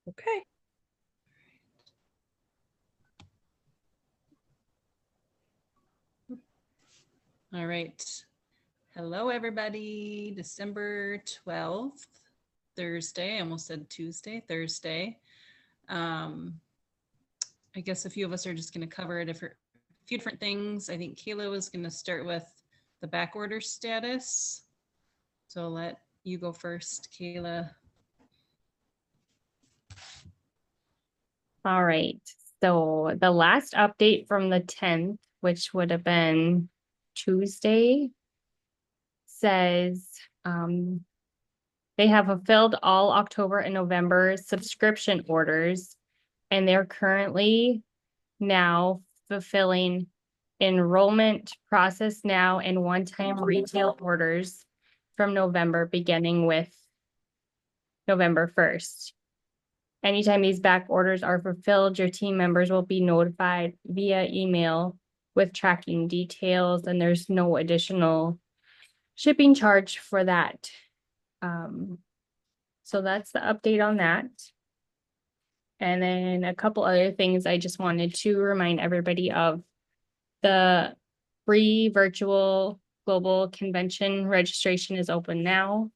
Okay. All right. Hello, everybody. December 12th, Thursday. I almost said Tuesday, Thursday. Um, I guess a few of us are just going to cover few different things. I think Kayla was going to start with the back order status. So I'll let you go first, Kayla. All right. So the last update from the 10th, which would have been Tuesday, says they have fulfilled all October and November subscription orders, and they're currently now fulfilling enrollment process now and one-time retail orders from November, beginning with November 1st. Anytime these back orders are fulfilled, your team members will be notified via email with tracking details, and there's no additional shipping charge for that. So that's the update on that. And then a couple other things I just wanted to remind everybody of. The free virtual global convention registration is open now.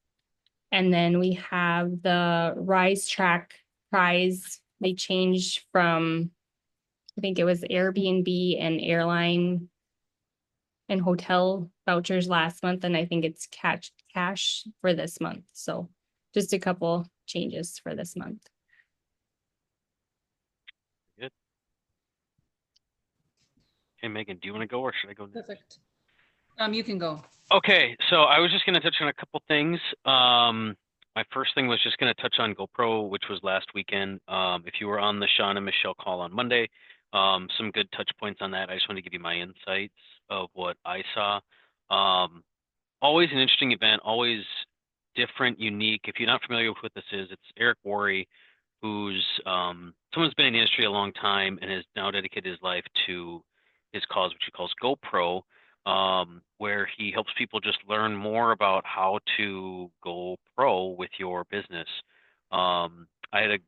And then we have the Rise Track prize. They changed from, I think it was Airbnb and airline and hotel vouchers last month, and I think it's cash for this month. So just a couple changes for this month. Good. Hey, Megan, do you want to go or should I go next? Perfect. You can go. Okay, so I was just going to touch on a couple things. My first thing was just going to touch on GoPro, which was last weekend. If you were on the Sean and Michelle call on Monday, some good touch points on that. I just want to give you my insights of what I saw. Always an interesting event, always different, unique. If you're not familiar with what this is, it's Eric Worre, who's someone's been in the industry a long time and has now dedicated his life to his cause, which he calls GoPro, where he helps people just learn more about how to go pro with your business. I had a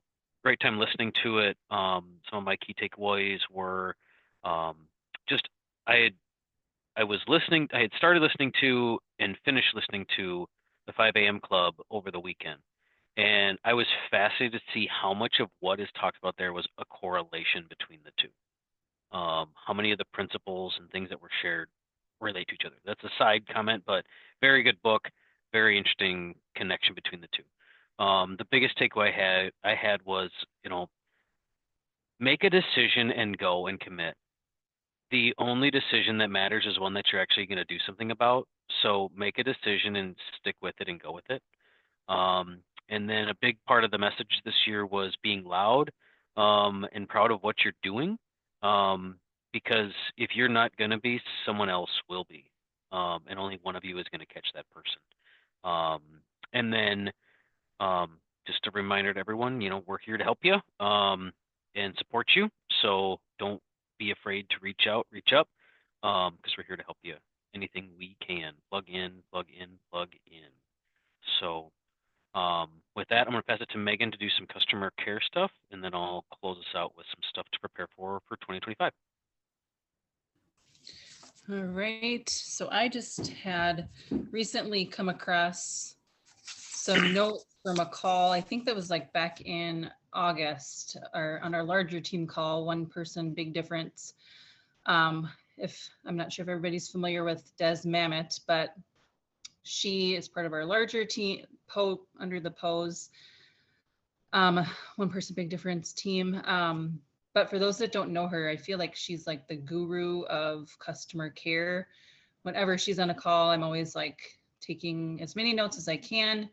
great time listening to it. Some of my key takeaways were just I had started listening to and finished listening to the 5 a.m. Club over the weekend. And I was fascinated to see how much of what is talked about there was a correlation between the two. How many of the principles and things that were shared relate to each other. That's a side comment, but very good book, very interesting connection between the two. The biggest takeaway I had was, make a decision and go and commit. The only decision that matters is one that you're actually going to do something about. So make a decision and stick with it and go with it. And then a big part of the message this year was being loud and proud of what you're doing. Because if you're not going to be, someone else will be. And only one of you is going to catch that person. And then just a reminder to everyone, we're here to help you and support you. So don't be afraid to reach out, reach up, because we're here to help you. Anything we can. Plug in, plug in, plug in. So with that, I'm going to pass it to Megan to do some customer care stuff, and then I'll close us out with some stuff to prepare for 2025. All right. So I just had recently come across some notes from a call. I think that was like back in August, or on our larger team call, one person, big difference. If I'm not sure if everybody's familiar with Des Mamet, but she is part of our larger team under the pose one person big difference team. But for those that don't know her, I feel like she's like the guru of customer care. Whenever she's on a call, I'm always like taking as many notes as I can.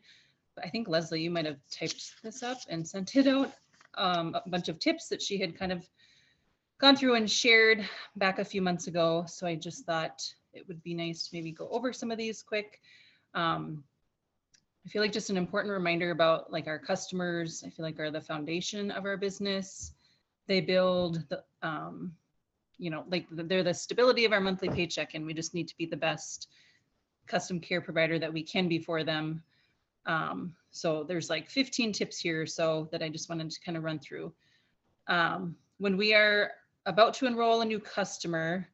But I think Leslie, you might have typed this up and sent it out. A bunch of tips that she had kind of gone through and shared back a few months ago. So I just thought it would be nice to maybe go over some of these quick. I feel like just an important reminder about like our customers, I feel like are the foundation of our business. They build the, like they're the stability of our monthly paycheck, and we just need to be the best custom care provider that we can be for them. So there's like 15 tips here, so that I just wanted to kind of run through. When we are about to enroll a new customer,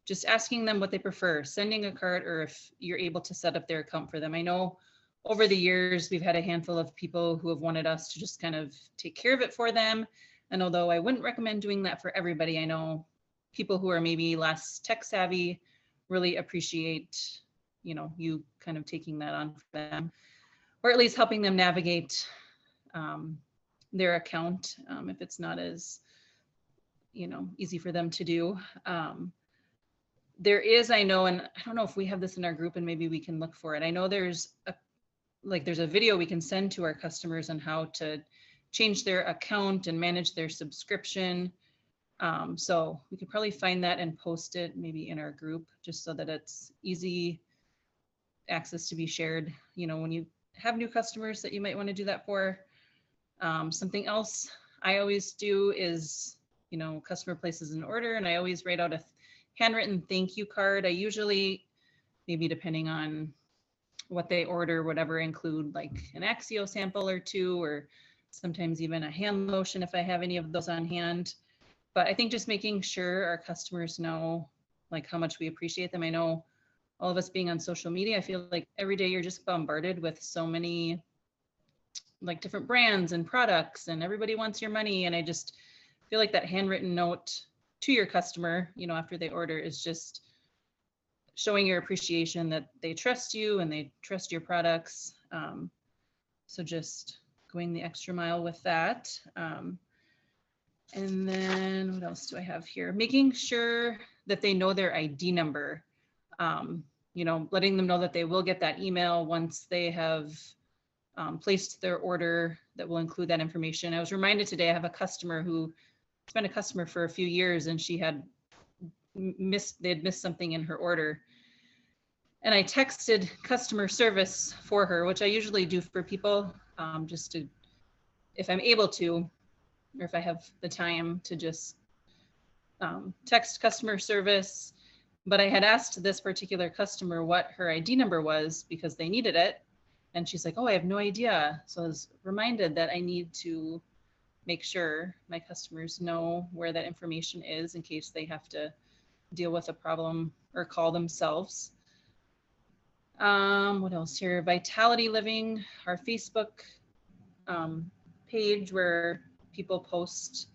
just asking them what they prefer, sending a card, or if you're able to set up their account for them. I know over the years, we've had a handful of people who have wanted us to just kind of take care of it for them. And although I wouldn't recommend doing that for everybody, I know people who are maybe less tech savvy really appreciate, you kind of taking that on for them, or at least helping them navigate their account if it's not as, easy for them to do. There is, I know, and I don't know if we have this in our group and maybe we can look for it. I know there's a video we can send to our customers on how to change their account and manage their subscription. So we could probably find that and post it maybe in our group, just so that it's easy access to be shared, when you have new customers that you might want to do that for. Something else I always do is, customer places an order, and I always write out a handwritten thank you card. I usually, maybe depending on what they order, whatever, include like an Axio sample or two, or sometimes even a hand lotion if I have any of those on hand. But I think just making sure our customers know like how much we appreciate them. I know all of us being on social media, I feel like every day you're just bombarded with so many like different brands and products, and everybody wants your money. And I just feel like that handwritten note to your customer, after they order, is just showing your appreciation that they trust you and they trust your products. So just going the extra mile with that. And then what else do I have here? Making sure that they know their ID number, letting them know that they will get that email once they have placed their order that will include that information. I was reminded today, I have a customer who has been a customer for a few years, and they had missed something in her order. And I texted customer service for her, which I usually do for people, just to, if I'm able to, or if I have the time to just text customer service. But I had asked this particular customer what her ID number was because they needed it. And she's like, oh, I have no idea. So I was reminded that I need to make sure my customers know where that information is in case they have to deal with a problem or call themselves. What else here? Vitality Living, our Facebook page where people post,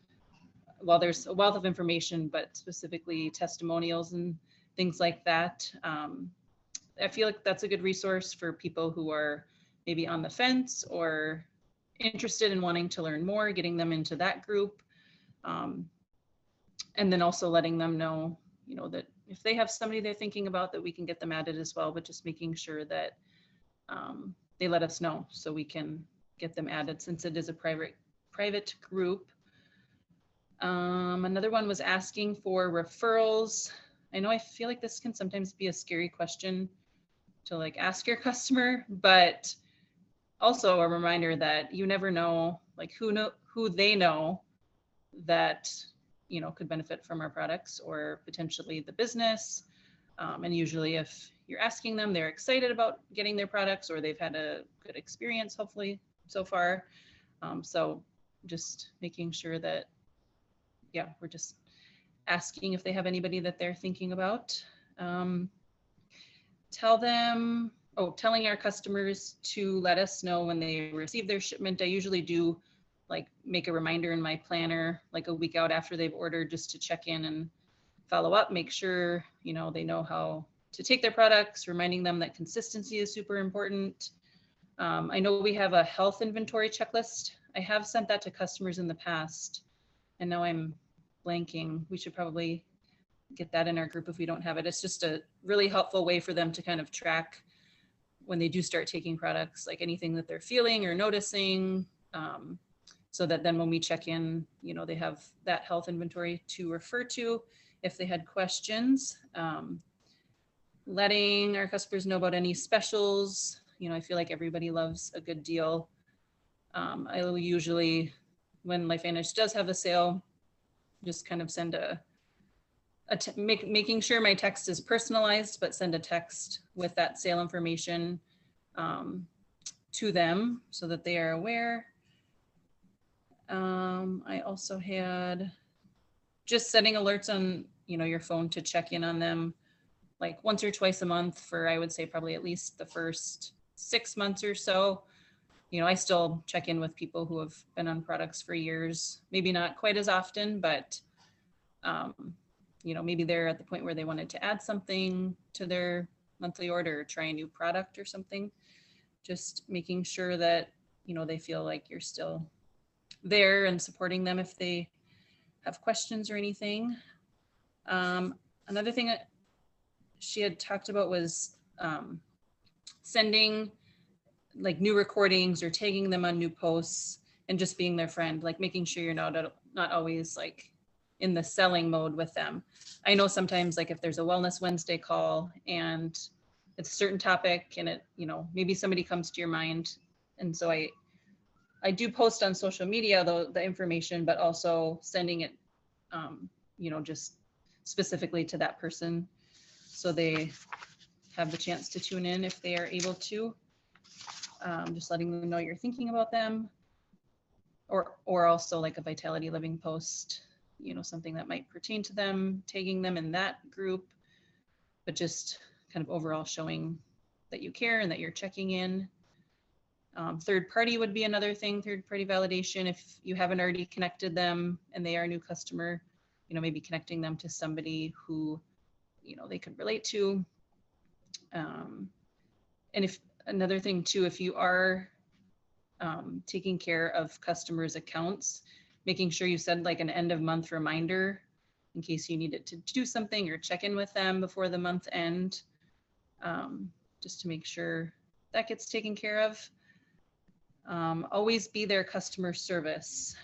well, there's a wealth of information, but specifically testimonials and things like that. I feel like that's a good resource for people who are maybe on the fence or interested in wanting to learn more, getting them into that group. And then also letting them know, that if they have somebody they're thinking about, that we can get them added as well, but just making sure that they let us know so we can get them added, since it is a private group. Another one was asking for referrals. I know I feel like this can sometimes be a scary question to like ask your customer, but also a reminder that you never know like who they know that could benefit from our products, or potentially the business. And usually if you're asking them, they're excited about getting their products, or they've had a good experience, hopefully so far. So just making sure that, we're just asking if they have anybody that they're thinking about. Telling our customers to let us know when they receive their shipment. I usually do like make a reminder in my planner like a week out after they've ordered, just to check in and follow up, make sure they know how to take their products, reminding them that consistency is super important. I know we have a health inventory checklist. I have sent that to customers in the past, and now I'm blanking. We should probably get that in our group if we don't have it. It's just a really helpful way for them to kind of track when they do start taking products, like anything that they're feeling or noticing, so that then when we check in, they have that health inventory to refer to if they had questions. Letting our customers know about any specials. I feel like everybody loves a good deal. I will usually, when LifeVantage does have a sale, just kind of send making sure my text is personalized, but send a text with that sale information. to them so that they are aware. I also had just setting alerts on, your phone to check in on them like once or twice a month for, I would say, probably at least the first 6 months or so. I still check in with people who have been on products for years, maybe not quite as often, but maybe they're at the point where they wanted to add something to their monthly order, or try a new product or something. Just making sure that, they feel like you're still there and supporting them if they have questions or anything. Another thing that she had talked about was sending like new recordings or tagging them on new posts and just being their friend, like making sure you're not always like in the selling mode with them. I know sometimes like if there's a Wellness Wednesday call and it's a certain topic and it, maybe somebody comes to your mind. And so I do post on social media, though, the information, but also sending it, just specifically to that person so they have the chance to tune in if they are able to. Just letting them know you're thinking about them, or also like a Vitality Living post, something that might pertain to them, tagging them in that group, but just kind of overall showing that you care and that you're checking in. Third party would be another thing, third party validation. If you haven't already connected them and they are a new customer, maybe connecting them to somebody who, they could relate to. And if another thing too, if you are taking care of customers' accounts, making sure you send like an end of month reminder in case you needed to do something or check in with them before the month end, just to make sure that gets taken care of. Always be their customer service.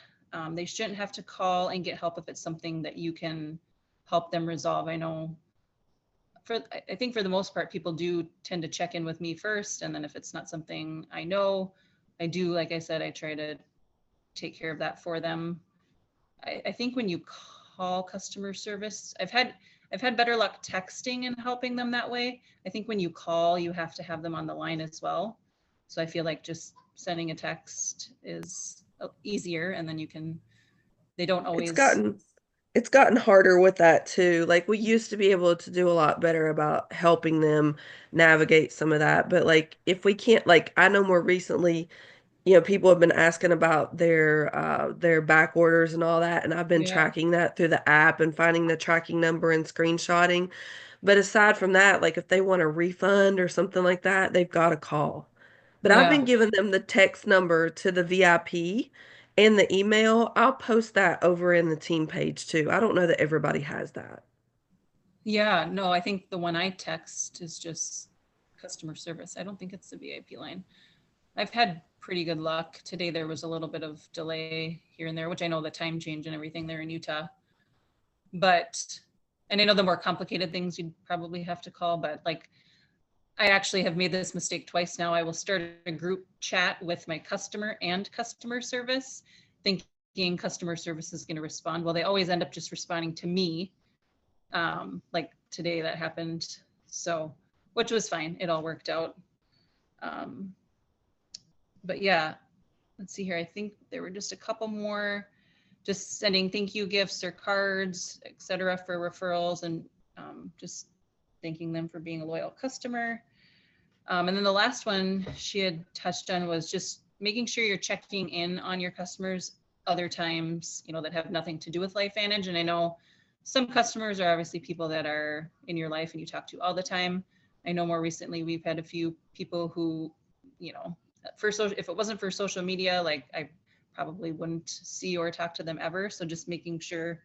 They shouldn't have to call and get help if it's something that you can help them resolve. I know I think for the most part, people do tend to check in with me first. And then if it's not something I know, I do, like I said, I try to take care of that for them. I think when you call customer service, I've had better luck texting and helping them that way. I think when you call, you have to have them on the line as well. So I feel like just sending a text is easier, and then they don't always. It's gotten harder with that too. Like we used to be able to do a lot better about helping them navigate some of that. But like if we can't, like I know more recently, people have been asking about their back orders and all that, and I've been Yeah. tracking that through the app and finding the tracking number and screenshotting. But aside from that, like if they want a refund or something like that, they've got to call. But I've Yeah. been giving them the text number to the VIP and the email. I'll post that over in the team page too. I don't know that everybody has that. Yeah, no, I think the one I text is just customer service. I don't think it's the VIP line. I've had pretty good luck. Today there was a little bit of delay here and there, which I know the time change and everything there in Utah. And I know the more complicated things you'd probably have to call, but like I actually have made this mistake twice now. I will start a group chat with my customer and customer service, thinking customer service is going to respond. Well, they always end up just responding to me. Like today that happened. So, which was fine. It all worked out. But yeah, let's see here. I think there were just a couple more, just sending thank you gifts or cards, etc., for referrals, and just thanking them for being a loyal customer. And then the last one she had touched on was just making sure you're checking in on your customers other times, that have nothing to do with LifeVantage. And I know some customers are obviously people that are in your life and you talk to all the time. I know more recently we've had a few people who, if it wasn't for social media, like I probably wouldn't see or talk to them ever. So just making sure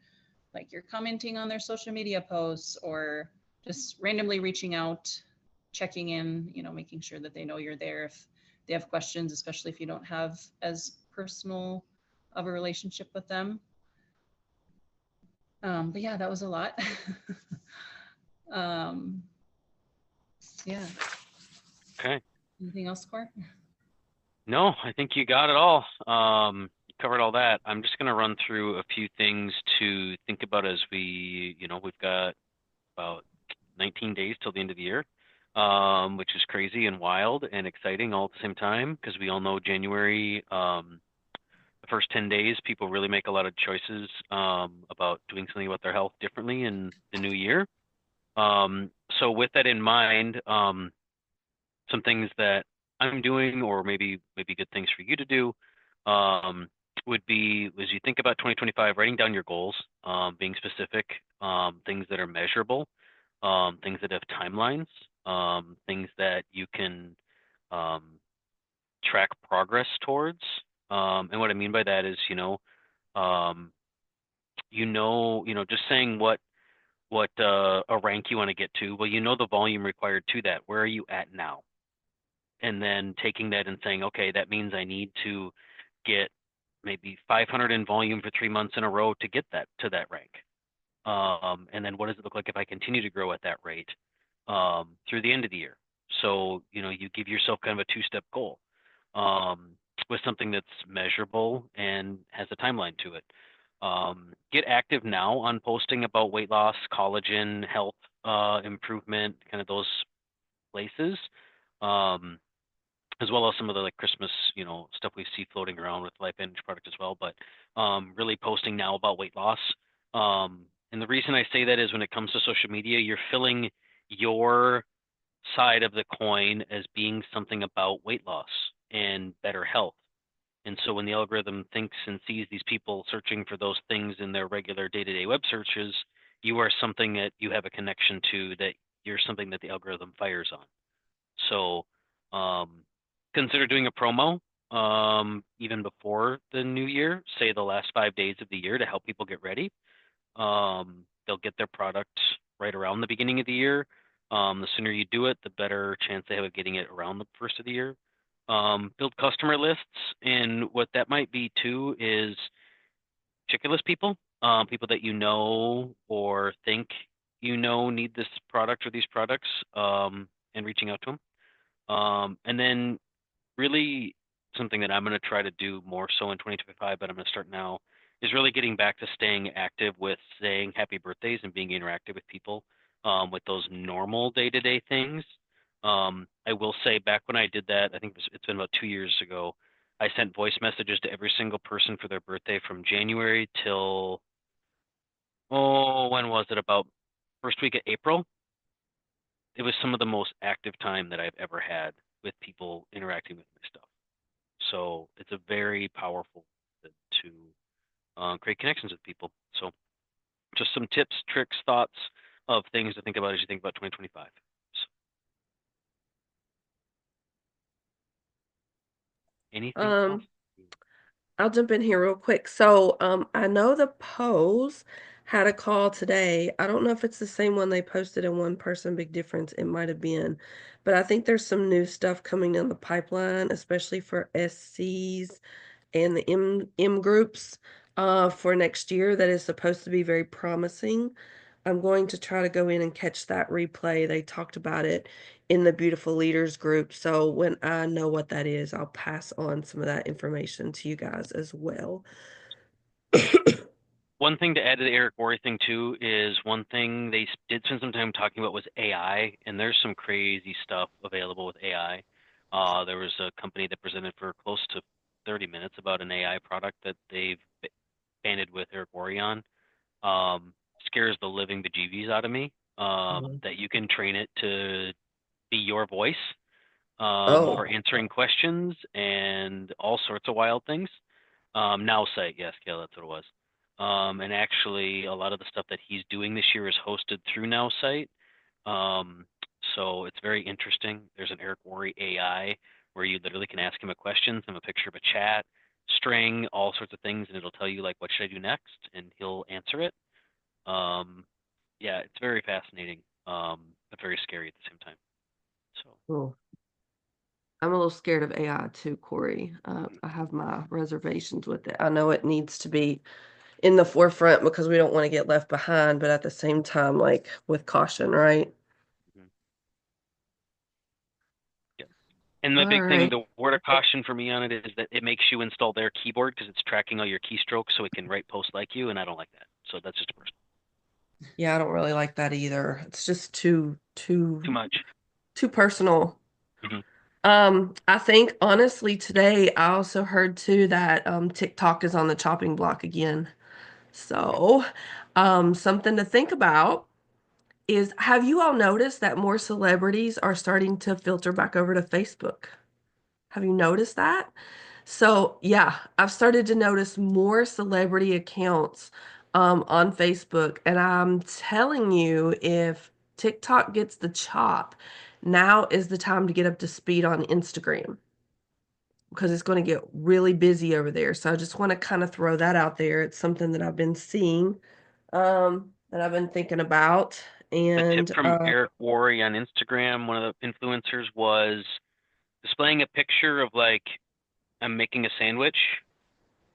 like you're commenting on their social media posts or just randomly reaching out, checking in, making sure that they know you're there if they have questions, especially if you don't have as personal of a relationship with them. But yeah, that was a lot. Yeah. Okay. Anything else, Cor? No, I think you got it all. You covered all that. I'm just going to run through a few things to think about as we've got about 19 days till the end of the year. which is crazy and wild and exciting all at the same time because we all know January, the first 10 days, people really make a lot of choices about doing something about their health differently in the new year. So with that in mind, some things that I'm doing, or maybe good things for you to do, um, would be as you think about 2025, writing down your goals, being specific, things that are measurable, things that have timelines, things that you can um, track progress towards. And what I mean by that is, um, just saying what a rank you want to get to. Well, you know the volume required to that. Where are you at now? And then taking that and saying, okay, that means I need to get maybe 500 in volume for 3 months in a row to get that to that rank. And then what does it look like if I continue to grow at that rate through the end of the year? So, you give yourself kind of a two-step goal um, with something that's measurable and has a timeline to it. Get active now on posting about weight loss, collagen, health improvement, kind of those places. Um, as well as some of the like Christmas, stuff we see floating around with LifeVantage product as well. But really posting now about weight loss. And the reason I say that is when it comes to social media, you're filling your side of the coin as being something about weight loss and better health. And so when the algorithm thinks and sees these people searching for those things in their regular day-to-day web searches, you are something that you have a connection to, that you're something that the algorithm fires on. So um, consider doing a promo even before the new year, say the last 5 days of the year, to help people get ready. They'll get their product right around the beginning of the year. The sooner you do it, the better chance they have of getting it around the first of the year. Build customer lists, and what that might be too is checklist people, people that you know or think need this product or these products, and reaching out to them. And then really something that I'm going to try to do more so in 2025, but I'm going to start now, is really getting back to staying active with saying happy birthdays and being interactive with people with those normal day-to-day things. I will say back when I did that, I think it's been about 2 years ago, I sent voice messages to every single person for their birthday from January till, when was it? About first week of April. It was some of the most active time that I've ever had with people interacting with my stuff. So it's a very powerful method to create connections with people. So just some tips, tricks, thoughts of things to think about as you think about 2025. So, anything else? Um, I'll jump in here real quick. So, I know the polls had a call today. I don't know if it's the same one they posted in One Person Big Difference. It might have been, but I think there's some new stuff coming down the pipeline, especially for SCs and the M groups for next year that is supposed to be very promising. I'm going to try to go in and catch that replay. They talked about it in the Beautiful Leaders group. So when I know what that is, I'll pass on some of that information to you guys as well. One thing to add to the Eric Worre thing too is one thing they did spend some time talking about was AI, and there's some crazy stuff available with AI. There was a company that presented for close to 30 minutes about an AI product that they've banded with Eric Worre on. Scares the living bejeebies out of me. That you can train it to be your voice for Oh, answering questions and all sorts of wild things. Now Site, yes, Kayla, that's what it was. And actually, a lot of the stuff that he's doing this year is hosted through Now Site. So it's very interesting. There's an Eric Worre AI where you literally can ask him a question, send him a picture of a chat, string, all sorts of things, and it'll tell you like what should I do next, and he'll answer it. Yeah, it's very fascinating, but very scary at the same time. So cool. I'm a little scared of AI too, Corey. I have my reservations with it. I know it needs to be in the forefront because we don't want to get left behind, but at the same time, like with caution, right? mhm. Yeah. And the All big thing, right. the word of caution for me on it is that it makes you install their keyboard because it's tracking all your keystrokes so it can write posts like you, and I don't like that. So that's just a personal. Yeah, I don't really like that either. It's just too Too much. too personal. Mhm. I think honestly today I also heard too that TikTok is on the chopping block again. So, something to think about is, have you all noticed that more celebrities are starting to filter back over to Facebook? Have you noticed that? So, yeah, I've started to notice more celebrity accounts on Facebook. And I'm telling you, if TikTok gets the chop, now is the time to get up to speed on Instagram because it's going to get really busy over there. So I just want to kind of throw that out there. It's something that I've been seeing, that I've been thinking about. A tip And from Eric Worre on Instagram, one of the influencers, was displaying a picture of like I'm making a sandwich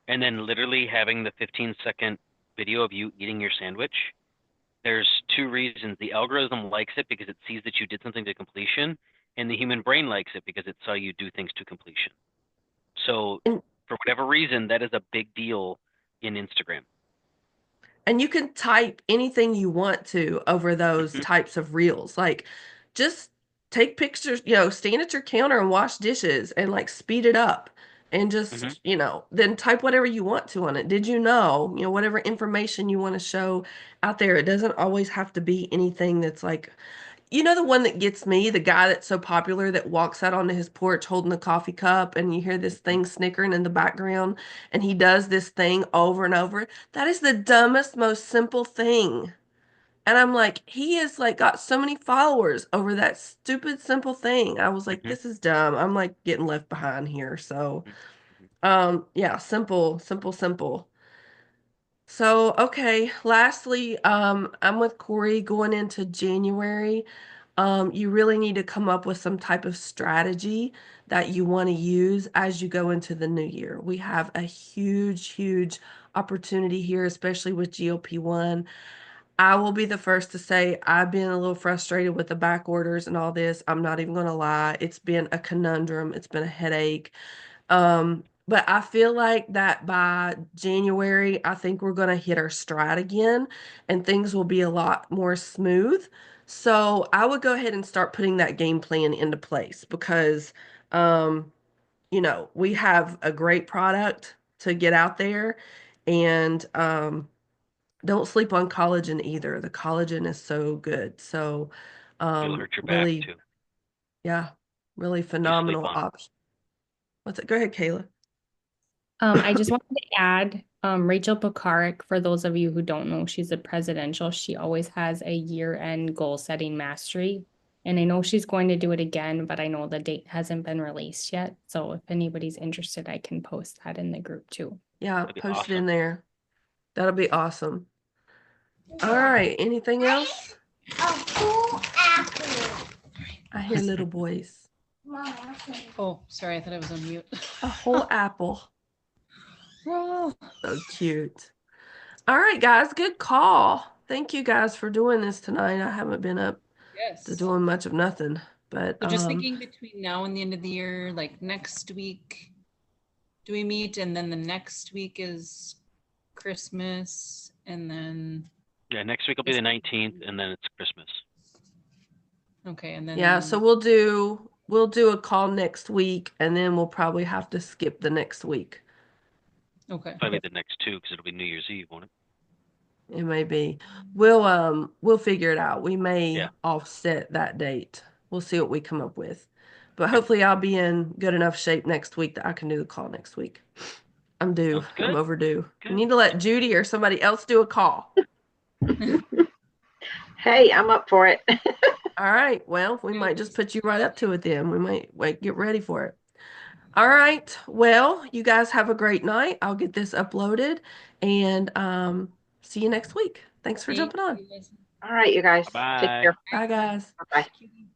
and then literally having the 15-second video of you eating your sandwich. There's two reasons. The algorithm likes it because it sees that you did something to completion, and the human brain likes it because it saw you do things to completion. So and for whatever reason, that is a big deal in Instagram. And you can type anything you want to over those Mhm. types of reels. Like, just take pictures, stand at your counter and wash dishes and like speed it up and Mhm. just, then type whatever you want to on it. Did you know, whatever information you want to show out there, it doesn't always have to be anything that's like, the one that gets me, the guy that's so popular that walks out onto his porch holding a coffee cup and you hear this thing snickering in the background and he does this thing over and over. That is the dumbest, most simple thing. And I'm like, he has like got so many followers over that stupid simple thing. I was like, Mhm. this is dumb. I'm like getting left behind here. So, Mhm. Mhm. yeah, simple, simple, simple. So, okay, lastly, I'm with Corey going into January. You really need to come up with some type of strategy that you want to use as you go into the new year. We have a huge, huge opportunity here, especially with GLP-1. I will be the first to say I've been a little frustrated with the back orders and all this. I'm not even going to lie. It's been a conundrum. It's been a headache. But I feel like that by January, I think we're going to hit our stride again and things will be a lot more smooth. So I would go ahead and start putting that game plan into place because, we have a great product to get out there and, don't sleep on collagen either. The collagen is so good. So, It'll hurt your back really, too. yeah, really You sleep phenomenal on it. option. What's it? Go ahead, Kayla. I just wanted to add, Rachel Pekarik, for those of you who don't know, she's a presidential. She always has a year-end goal-setting mastery. And I know she's going to do it again, but I know the date hasn't been released yet. So if anybody's interested, I can post that in the group too. Yeah, That'd be post it awesome. in there. That'll be awesome. All right. Anything else? A whole apple. I hear little boys. Oh, sorry, I thought I was on mute. A whole apple. Oh, So cute. All right, guys. Good call. Thank you guys for doing this tonight. I haven't been up to yes. doing much of nothing, but So just thinking between now and the end of the year, like next week, do we meet? And then the next week is Christmas. And then, Yeah, next week will be the 19th, and then it's Christmas. okay. And then, yeah, so we'll do a call next week and then we'll probably have to skip the next week. okay. Probably the next two because it'll be New Year's Eve, won't it? It may be. We'll figure it out. We may Yeah. offset that date. We'll see what we come up with. But Okay. hopefully I'll be in good enough shape next week that I can do the call next week. I'm due. Sounds I'm good. overdue. Good. You need to let Judy or somebody else do a call. Hey, I'm up for it. All right. Well, we might just put you right up to it then. We might wait, get ready for it. All right. Well, you guys have a great night. I'll get this uploaded and see you next week. Thanks for Thank jumping on. you, Liz. All right, you guys. Take Bye-bye. care. Bye, guys. Bye-bye. Cutie.